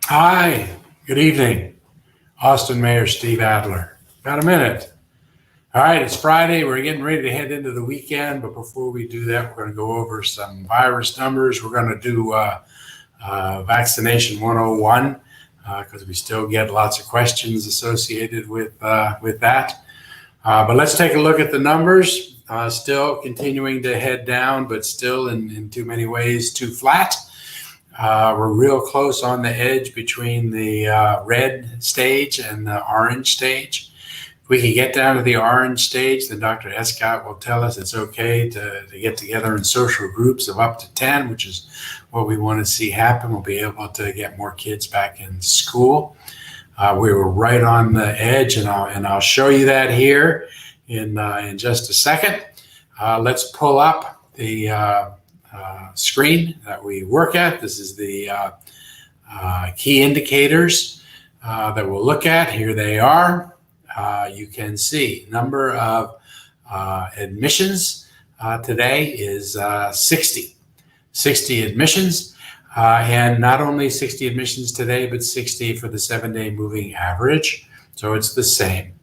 Hi, good evening. Austin Mayor Steve Adler. Got a minute? All right, it's Friday. We're getting ready to head into the weekend, but before we do that, we're going to go over some virus numbers. We're going to do vaccination 101 because we still get lots of questions associated with that. But let's take a look at the numbers. Still continuing to head down, but still in too many ways too flat. We're real close on the edge between the red stage and the orange stage. If we can get down to the orange stage, then Dr. Escott will tell us it's okay to get together in social groups of up to 10, which is what we want to see happen. We'll be able to get more kids back in school. We were right on the edge, and I'll show you that here in just a second. Let's pull up the screen that we work at. This is the key indicators that we'll look at. Here they are. You can see number of admissions today is 60 admissions, and not only 60 admissions today, but 60 for the 7-day moving average. So it's the same.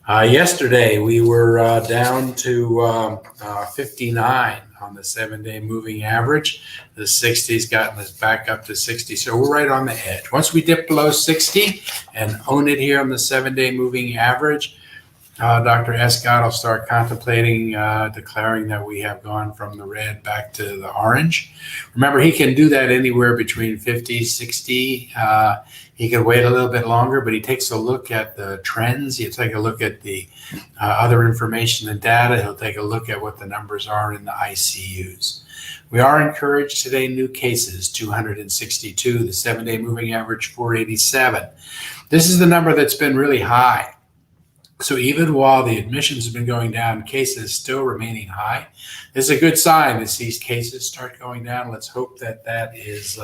Yesterday we were down to 59 on the 7-day moving average. The 60's gotten us back up to 60, so we're right on the edge. Once we dip below 60 and own it here on the 7-day moving average, Dr. Escott will start contemplating declaring that we have gone from the red back to the orange. Remember, he can do that anywhere between 50, 60. He can wait a little bit longer, but he takes a look at the trends. He'll take a look at the other information and data. He'll take a look at what the numbers are in the ICUs. We are encouraged today, new cases, 262, the 7-day moving average, 487. This is the number that's been really high. So even while the admissions have been going down, cases still remaining high. It's a good sign to see cases start going down. Let's hope that that's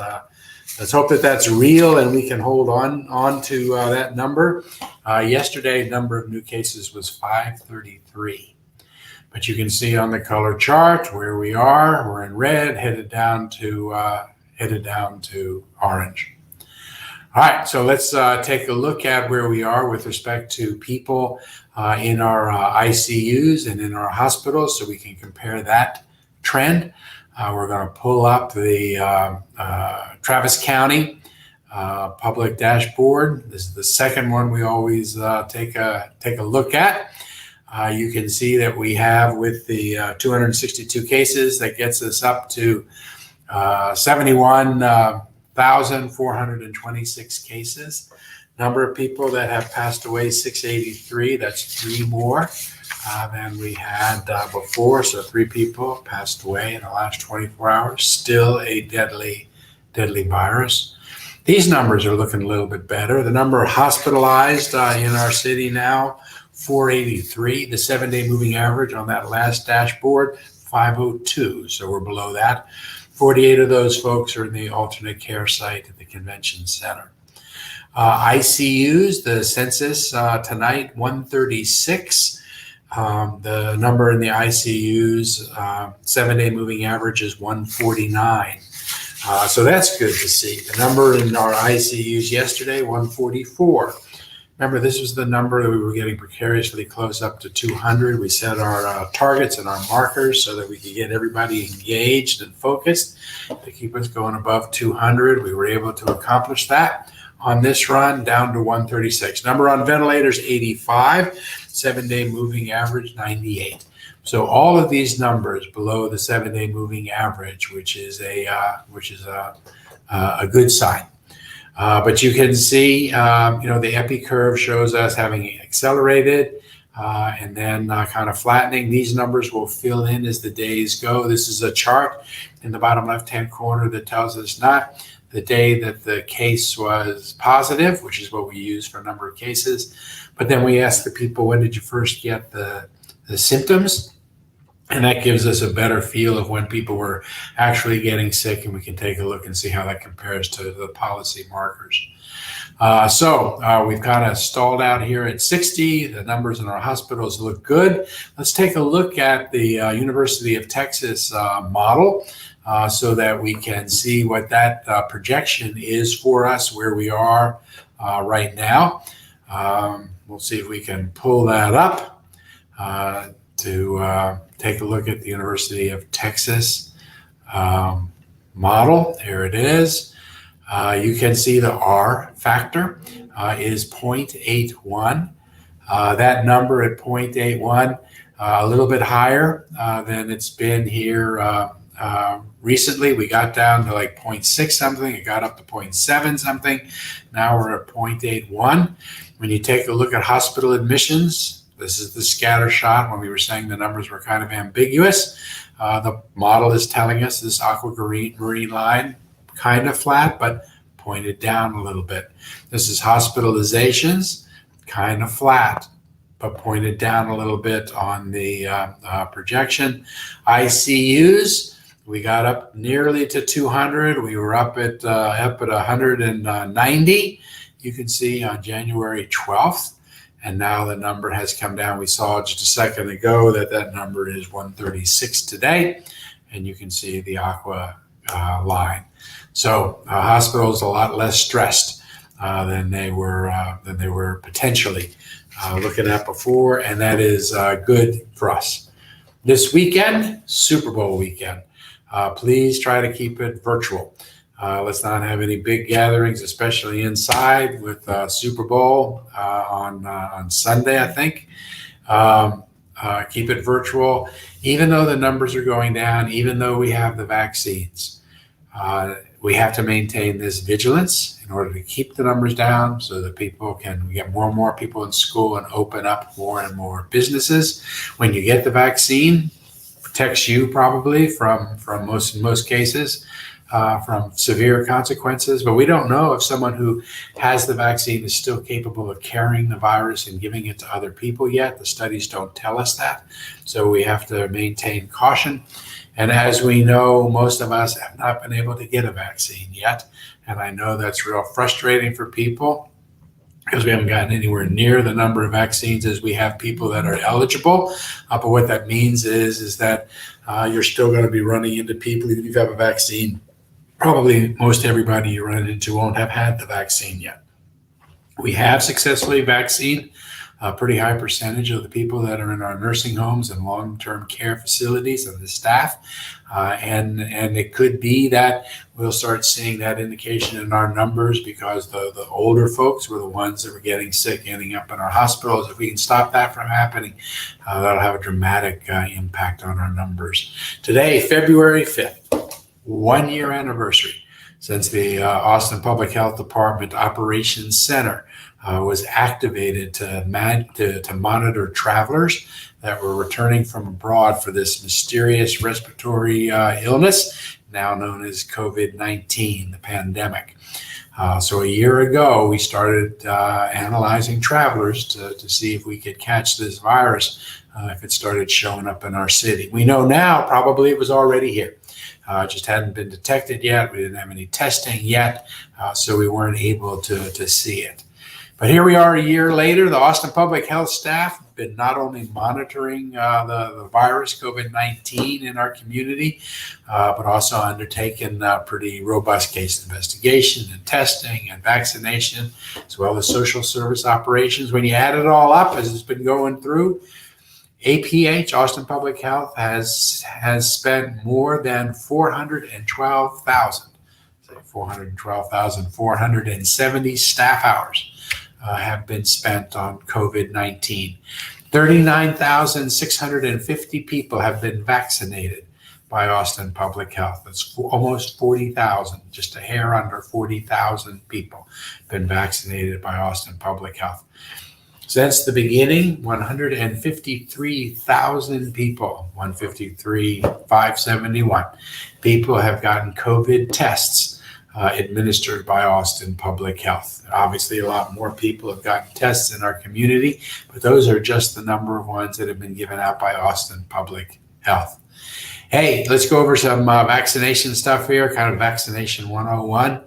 real and we can hold on to that number. Yesterday, number of new cases was 533. But you can see on the color chart where we are. We're in red, headed down to orange. All right, so let's take a look at where we are with respect to people in our ICUs and in our hospitals so we can compare that trend. We're going to pull up the Travis County public dashboard. This is the second one we always take a look at. You can see that we have, with the 262 cases, that gets us up to 71,426 cases. Number of people that have passed away, 683. That's 3 more than we had before. So 3 people passed away in the last 24 hours. Still a deadly virus. These numbers are looking a little bit better. The number hospitalized in our city now, 483. The 7-day moving average on that last dashboard, 502. So we're below that. 48 of those folks are in the alternate care site at the convention center. ICUs, the census tonight, 136. The number in the ICUs, 7-day moving average is 149. So that's good to see. The number in our ICUs yesterday, 144. Remember, this was the number that we were getting precariously close up to 200. We set our targets and our markers so that we could get everybody engaged and focused to keep us going above 200. We were able to accomplish that on this run, down to 136. Number on ventilators, 85. 7-day moving average, 98. So all of these numbers below the 7-day moving average, which is a good sign. But you can see, the epi curve shows us having accelerated and then kind of flattening. These numbers will fill in as the days go. This is a chart in the bottom left-hand corner that tells us not the day that the case was positive, which is what we use for a number of cases, but then we ask the people, when did you first get the symptoms? And that gives us a better feel of when people were actually getting sick, and we can take a look and see how that compares to the policy markers. So we've kind of stalled out here at 60. The numbers in our hospitals look good. Let's take a look at the University of Texas model. so that we can see what that projection is for us, where we are right now. We'll see if we can pull that up to take a look at the University of Texas model. There it is. You can see the R factor is 0.81. That number at 0.81, a little bit higher than it's been here recently. We got down to like 0.6 something. It got up to 0.7 something. Now we're at 0.81. When you take a look at hospital admissions, this is the scatter shot when we were saying the numbers were kind of ambiguous. The model is telling us this aquamarine line kind of flat, but pointed down a little bit. This is hospitalizations, kind of flat, but pointed down a little bit on the projection. ICUs, we got up nearly to 200. We were up at 190. You can see on January 12th, and now the number has come down. We saw just a second ago that number is 136 today, and you can see the aqua line. So hospitals a lot less stressed than they were potentially looking at before, and that is good for us. This weekend, Super Bowl weekend. Please try to keep it virtual. Let's not have any big gatherings, especially inside with Super Bowl on Sunday, I think. Keep it virtual. Even though the numbers are going down, even though we have the vaccines, we have to maintain this vigilance in order to keep the numbers down so that we get more and more people in school and open up more and more businesses. When you get the vaccine, protects you probably from most cases, from severe consequences, but we don't know if someone who has the vaccine is still capable of carrying the virus and giving it to other people yet. The studies don't tell us that, so we have to maintain caution. And as we know, most of us have not been able to get a vaccine yet, and I know that's real frustrating for people because we haven't gotten anywhere near the number of vaccines as we have people that are eligible. But what that means is that you're still going to be running into people, even if you have a vaccine. Probably most everybody you run into won't have had the vaccine yet. We have successfully vaccinated a pretty high percentage of the people that are in our nursing homes and long-term care facilities and the staff. And it could be that we'll start seeing that indication in our numbers because the older folks were the ones that were getting sick, ending up in our hospitals. If we can stop that from happening, that'll have a dramatic impact on our numbers. Today, February 5th. 1 year anniversary since the Austin Public Health Department Operations Center was activated to monitor travelers that were returning from abroad for this mysterious respiratory illness, now known as COVID-19, the pandemic. So a year ago, we started analyzing travelers to see if we could catch this virus if it started showing up in our city. We know now probably it was already here. Just hadn't been detected yet. We didn't have any testing yet, so we weren't able to see it. But here we are a year later. The Austin Public Health staff have been not only monitoring the virus, COVID-19, in our community, but also undertaking pretty robust case investigation and testing and vaccination, as well as social service operations. When you add it all up, as it's been going through, APH, Austin Public Health, has spent more than 412,470 staff hours have been spent on COVID-19. 39,650 people have been vaccinated by Austin Public Health. That's almost 40,000, just a hair under 40,000 people been vaccinated by Austin Public Health. Since the beginning, 153,000 people, 153,571 people have gotten COVID tests administered by Austin Public Health. Obviously, a lot more people have gotten tests in our community, but those are just the number of ones that have been given out by Austin Public Health. Hey, let's go over some vaccination stuff here, kind of vaccination 101.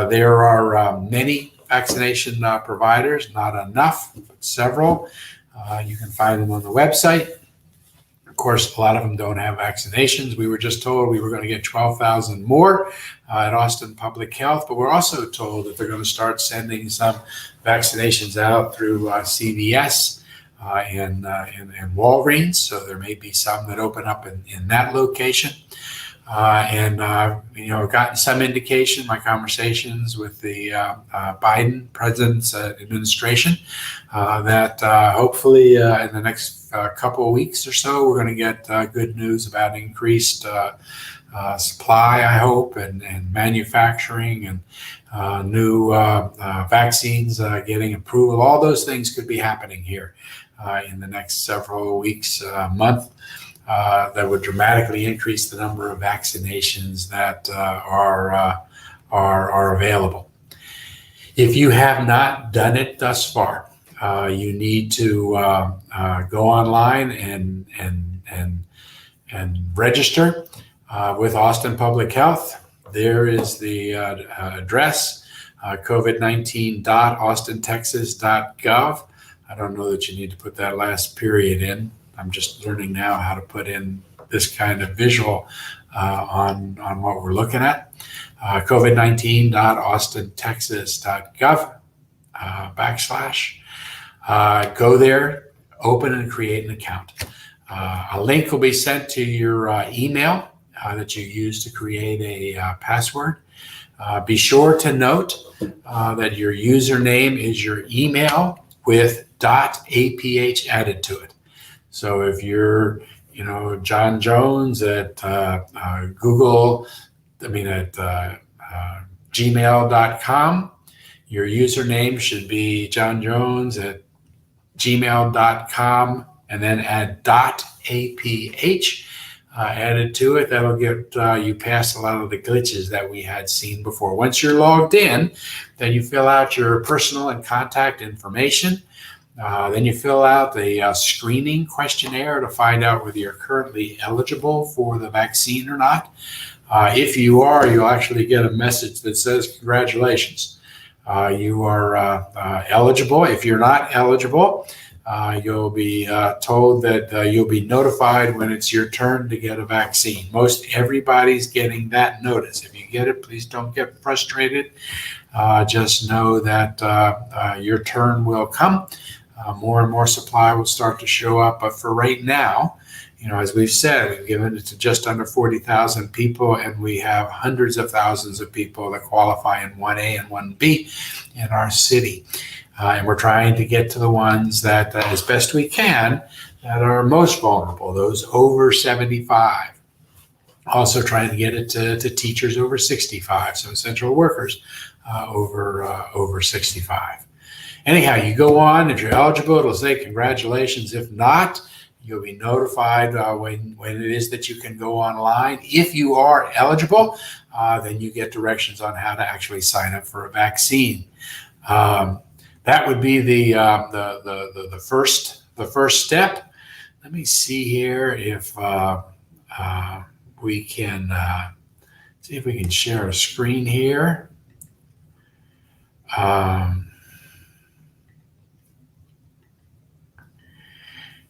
There are many vaccination providers, not enough, but several. You can find them on the website. Of course, a lot of them don't have vaccinations. We were just told we were going to get 12,000 more at Austin Public Health, but we're also told that they're going to start sending some vaccinations out through CVS and Walgreens. So there may be some that open up in that location. I've gotten some indication, my conversations with the Biden president's administration, that hopefully in the next couple of weeks or so, we're going to get good news about increased supply, I hope, and manufacturing and new vaccines getting approval. All those things could be happening here in the next several weeks, month. That would dramatically increase the number of vaccinations that are available. If you have not done it thus far, you need to go online and register with Austin Public Health. There is the address, covid19.austintexas.gov. I don't know that you need to put that last period in. I'm just learning now how to put in this kind of visual on what we're looking at. covid19.austintexas.gov / go there, open and create an account. A link will be sent to your email that you use to create a password. Be sure to note that your username is your email with .aph added to it. So if you're, John Jones at gmail.com, your username should be John Jones at gmail.com, and then add .aph added to it. That'll get you past a lot of the glitches that we had seen before. Once you're logged in, then you fill out your personal and contact information. Then you fill out the screening questionnaire to find out whether you're currently eligible for the vaccine or not. If you are, you'll actually get a message that says, congratulations, you are eligible. If you're not eligible, you'll be told that you'll be notified when it's your turn to get a vaccine. Most everybody's getting that notice. If you get it, please don't get frustrated. Just know that your turn will come. More and more supply will start to show up. But for right now, as we've said, we've given it to just under 40,000 people, and we have hundreds of thousands of people that qualify in 1A and 1B in our city. And we're trying to get to the ones that, as best we can, that are most vulnerable, those over 75. Also trying to get it to teachers over 65, so essential workers over 65. Anyhow, you go on. If you're eligible, it'll say congratulations. If not, you'll be notified when it is that you can go online. If you are eligible, then you get directions on how to actually sign up for a vaccine. That would be the first step. Let me see here if we can see if we can share a screen here.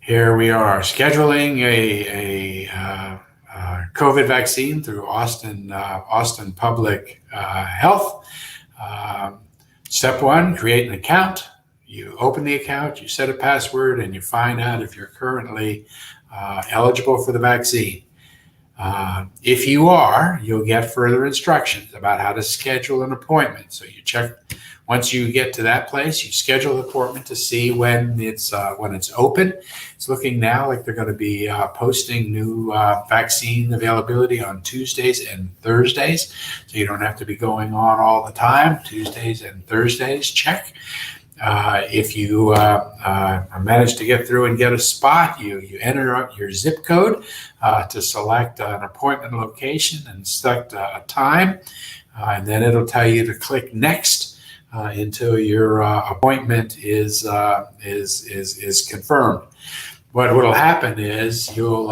Here we are scheduling a COVID vaccine through Austin Public Health. Step one, create an account. You open the account, you set a password, and you find out if you're currently eligible for the vaccine. If you are, you'll get further instructions about how to schedule an appointment. So you check. Once you get to that place, you schedule an appointment to see when it's open. It's looking now like they're going to be posting new vaccine availability on Tuesdays and Thursdays, so you don't have to be going on all the time. Tuesdays and Thursdays, check. If you manage to get through and get a spot, you enter up your zip code to select an appointment location and select a time, and then it'll tell you to click next. Until your appointment is confirmed. What will happen is you'll,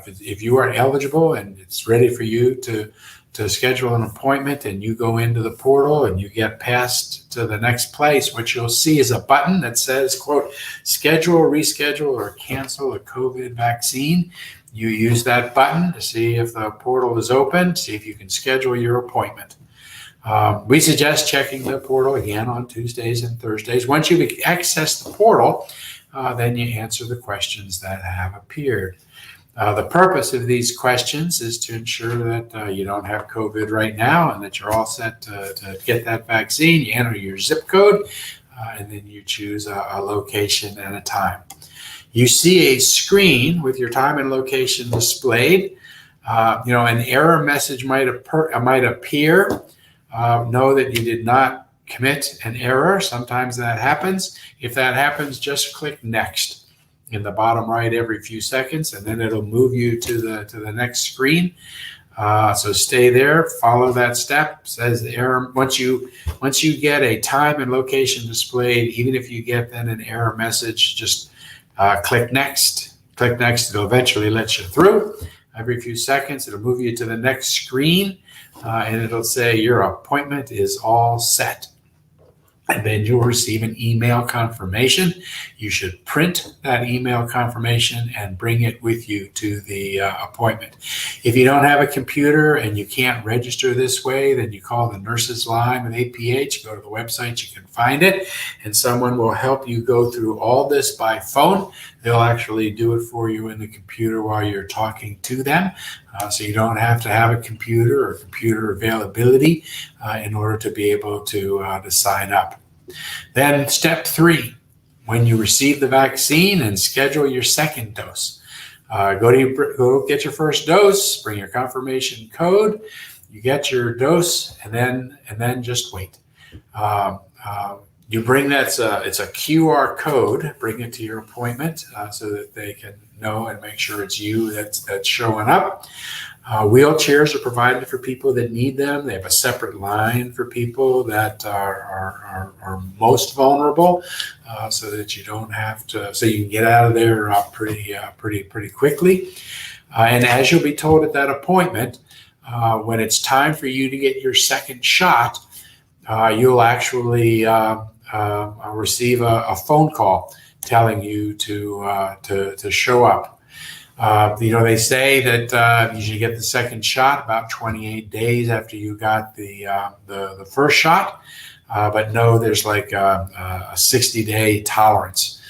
if you are eligible and it's ready for you to to schedule an appointment and you go into the portal and you get passed to the next place, what you'll see is a button that says, quote, schedule, reschedule, or cancel a COVID vaccine. You use that button to see if the portal is open, see if you can schedule your appointment. We suggest checking the portal again on Tuesdays and Thursdays. Once you've accessed the portal, then you answer the questions that have appeared. The purpose of these questions is to ensure that you don't have COVID right now and that you're all set to get that vaccine. You enter your zip code, and then you choose a location and a time. You see a screen with your time and location displayed. An error message might appear. Know that you did not commit an error. Sometimes that happens. If that happens, just click next in the bottom right every few seconds, and then it'll move you to the next screen. So stay there, follow that step. Says the error. Once you get a time and location displayed, even if you get then an error message, just click next. Click next. It'll eventually let you through. Every few seconds, it'll move you to the next screen, and it'll say your appointment is all set. And then you'll receive an email confirmation. You should print that email confirmation and bring it with you to the appointment. If you don't have a computer and you can't register this way, then you call the nurses line with APH, go to the website, you can find it, and someone will help you go through all this by phone. They'll actually do it for you in the computer while you're talking to them. So you don't have to have a computer or computer availability in order to be able to sign up. Then step 3, when you receive the vaccine and schedule your second dose. Go get your first dose, bring your confirmation code, you get your dose, and then just wait. You bring it's a QR code, bring it to your appointment so that they can know and make sure it's you that's showing up. Wheelchairs are provided for people that need them. They have a separate line for people that are most vulnerable, so that you don't have to. So you can get out of there pretty quickly. And as you'll be told at that appointment, when it's time for you to get your second shot, you'll actually receive a phone call telling you to show up. They say that you should get the second shot about 28 days after you got the first shot, but no, there's like a 60-day tolerance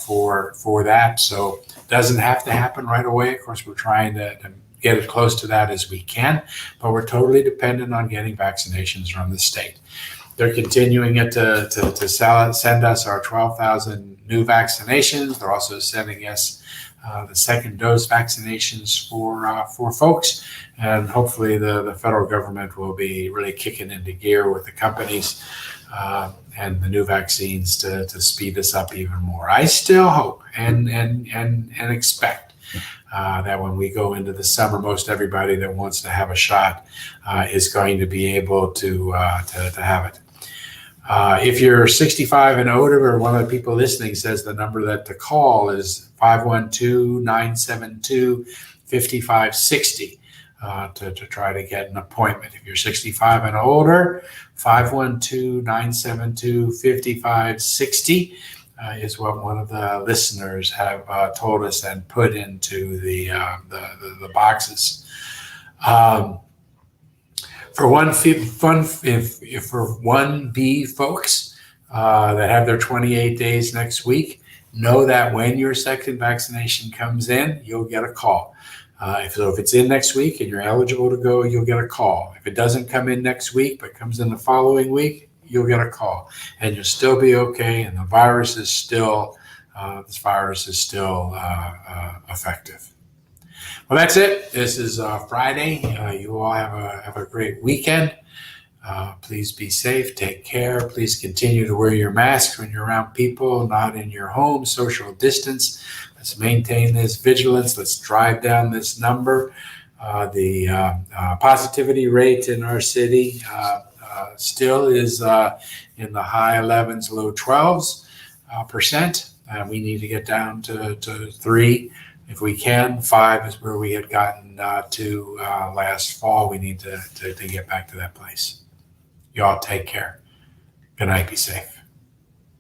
for that. So it doesn't have to happen right away. Of course, we're trying to get as close to that as we can, but we're totally dependent on getting vaccinations from the state. They're continuing it to send us our 12,000 new vaccinations. They're also sending us the second dose vaccinations for folks, and hopefully the federal government will be really kicking into gear with the companies and the new vaccines to speed this up even more. I still hope and expect that when we go into the summer, most everybody that wants to have a shot is going to be able to have it. If you're 65 and older, or one of the people listening says the number that to call is 512-972-5560 to try to get an appointment. If you're 65 and older, 512-972-5560 is what one of the listeners have told us and put into the boxes. For 1B folks that have their 28 days next week, know that when your second vaccination comes in, you'll get a call. If it's in next week and you're eligible to go, you'll get a call. If it doesn't come in next week but comes in the following week, you'll get a call, and you'll still be okay. And the virus is still effective. Well, that's it. This is Friday. You all have a great weekend. Please be safe. Take care. Please continue to wear your mask when you're around people, not in your home. Social distance. Let's maintain this vigilance. Let's drive down this number. The positivity rate in our city still is in the high 11s, low 12s %. We need to get down to 3. If we can, 5 is where we had gotten to last fall. We need to get back to that place. You all take care. Good night. Be safe.